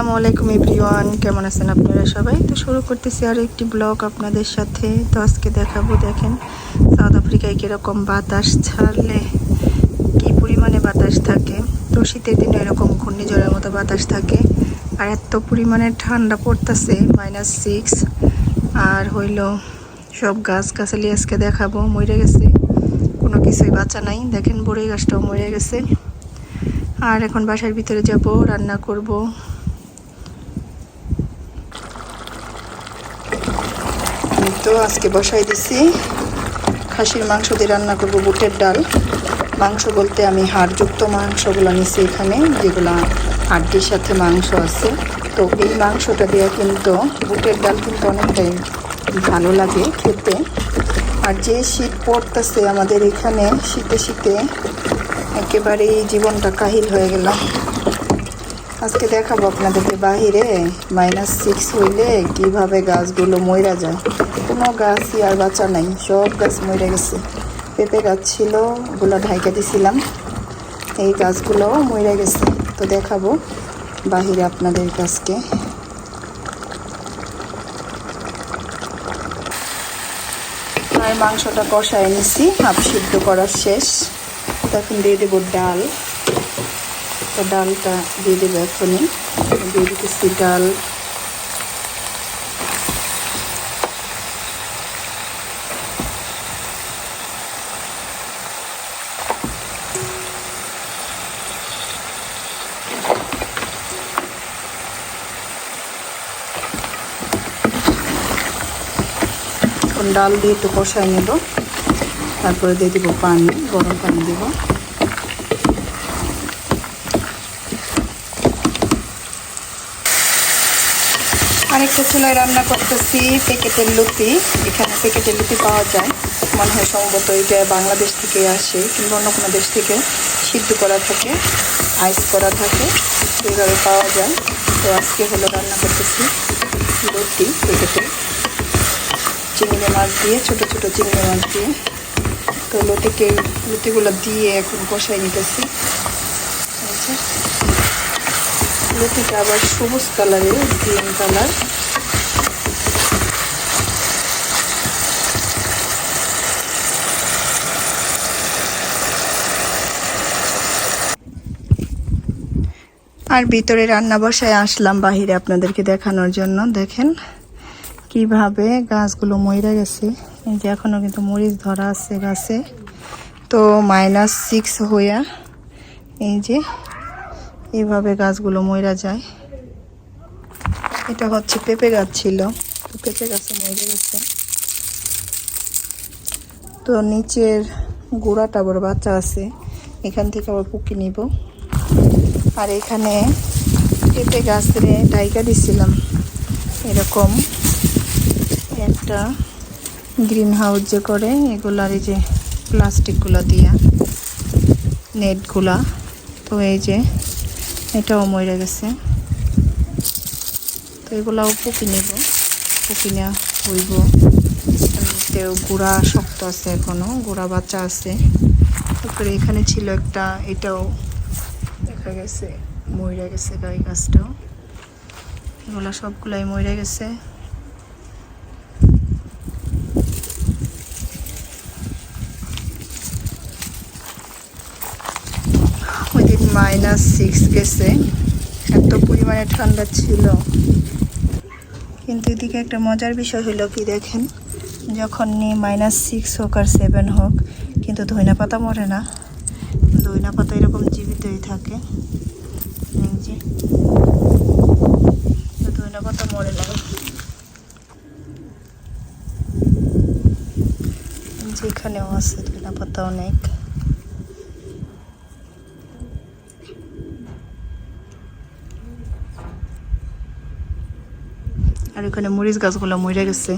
আসসালামু আলাইকুম এভরিওয়ান, কেমন আছেন আপনারা সবাই? তো শুরু করতেছি আর একটি ব্লগ আপনাদের সাথে। তো আজকে দেখাবো, দেখেন সাউথ আফ্রিকায় কীরকম বাতাস ছাড়লে কি পরিমাণে বাতাস থাকে। তো শীতের দিনে এরকম ঘূর্ণিঝড়ের মতো বাতাস থাকে, আর এত পরিমাণে ঠান্ডা পড়তেছে, -6। আর হইল সব গাছগাছালি আজকে দেখাবো, মরে গেছে, কোনো কিছুই বাঁচা নাই। দেখেন বড়ই গাছটাও মরে গেছে। আর এখন বাসার ভিতরে যাব, রান্না করব। তো আজকে বসাই দিছি খাসির মাংস দিয়ে রান্না করব, বুটের ডাল। মাংস বলতে আমি হাড়যুক্ত মাংসগুলো নিছি এখানে, যেগুলো হাড্ডির সাথে মাংস আছে। তো এই মাংসটা দিয়ে কিন্তু বুটের ডাল কিন্তু অনেকটাই ভালো লাগে খেতে। আর যে শীত পড়তেছে আমাদের এখানে, শীতে শীতে একেবারেই জীবনটা কাহিল হয়ে গেল। আজকে দেখাবো আপনাদেরকে বাহিরে -6 হইলে কিভাবে গাছগুলো মইরা যায়। কোনো গাছই আর বাঁচা নাই, সব গাছ মরে গেছে। পেঁপে গাছ ছিল, ওগুলো ঢাইকা দিছিলাম, এই গাছগুলো মরে গেছে। তো দেখাবো বাহিরে আপনাদের কাছকে। আর মাংসটা কষায় নিছি, হাফ সিদ্ধ করা শেষ। তখন দিয়ে দেবো ডাল। তো ডালটা দিয়ে দেবো এখনই, দিয়ে দিতেছি ডাল। ডাল দিয়ে একটু কষায় নেব, তারপরে দিয়ে দেবো পানি, গরম পানি দেবো। আরেকটা চুলায় রান্না করতেছি প্যাকেটের লুচি। এখানে প্যাকেটের লুচি পাওয়া যায়, মনে হয় সম্ভবত এটা বাংলাদেশ থেকে আসে, কিংবা অন্য কোনো দেশ থেকে সিদ্ধ করা থাকে, আইস করা থাকে, এইভাবে পাওয়া যায়। তো আজকে হলো রান্না করতেছি লুচি প্যাকেটে, চিংড়ি মাছ দিয়ে, ছোটো ছোটো চিংড়ি মাছ দিয়ে। তো লুচিগুলো দিয়ে এখন কষাই নিতেছি। লুচিটা আবার সবুজ কালারের, গ্রিন কালার। আর ভিতরে রান্না বসায় আসলাম বাহিরে আপনাদেরকে দেখানোর জন্য। দেখেন কিভাবে গাছগুলো মইরা গেছে। এই যে এখনো কিন্তু মরিচ ধরা আছে গাছে। তো -6 হইয়া এই যে এইভাবে গাছগুলো মইরা যায়। এটা হচ্ছে পেঁপে গাছ ছিল, তো পেঁপে গাছে মরে গেছে। তো নিচের গোড়াটা বড় বাচ্চা আছে, এখান থেকে আবার পুকি নিব। আর এখানে পেঁপে গাছে ডাইকা দিছিলাম এরকম একটা গ্রিন হাউস যে করে এগুলার, এই যে প্লাস্টিকগুলো দিয়া, নেটগুলা। তো এই যে এটাও মরে গেছে। তো এগুলাও পুকি নেব, পুকি নেওয়া হইব। গুঁড়া শক্ত আছে, এখনো গুঁড়া বাচ্চা আছে। তারপরে এখানে ছিল একটা, এটাও দেখা গেছে মরে গেছে, গাই গাছটাও। এগুলা সবগুলাই মরে গেছে। ওই দিন -6 গেছে, এত পরিমাণে ঠান্ডা ছিল। কিন্তু এদিকে একটা মজার বিষয় হলো কি, দেখেন যখন -6 হোক আর 7 হোক, কিন্তু ধইনা পাতা মরে না। ধইনা পাতা এরকম জীবিতই থাকে। এই যে ধইনা পাতা মরে না, যেখানেও আছে ধইনা পাতা অনেক। আর ওখানে মরিচ গাছগুলো মরে গেছে,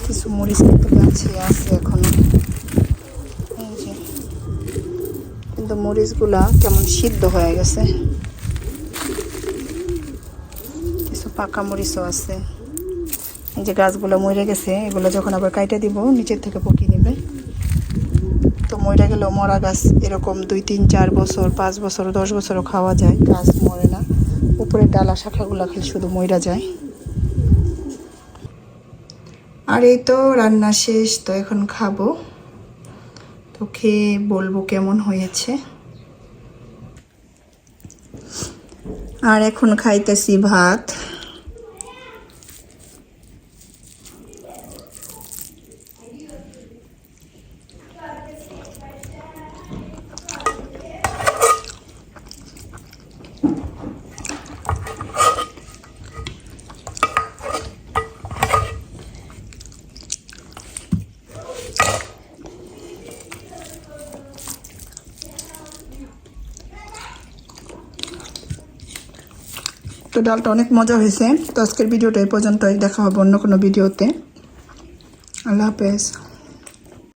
কিছু মরিচ কিন্তু গাছে আছে এখনো। এই যে কিন্তু মরিচগুলা কেমন সিদ্ধ হয়ে গেছে, কিছু পাকা মরিচও আছে। এই যে গাছগুলো মরে গেছে, এগুলো যখন আবার কাইটে দিব নিচের থেকে পকি নেবে। তো মরে গেলেও মরা গাছ এরকম 2, 3, 4 বছর, 5 বছর, 10 বছরও খাওয়া যায়, গাছ মরে না। উপরের ডালা শাখাগুলো খালি শুধু মইরা যায়। আর এই তো রান্না শেষ, তো এখন খাবো, তো খেয়ে বলবো কেমন হয়েছে। আর এখন খাইতেছি ভাত। তো ডালটা অনেক মজা হয়েছে। তো আজকের ভিডিওটা এই পর্যন্তই, দেখা হবে অন্য কোনো ভিডিওতে। আল্লাহ হাফেজ।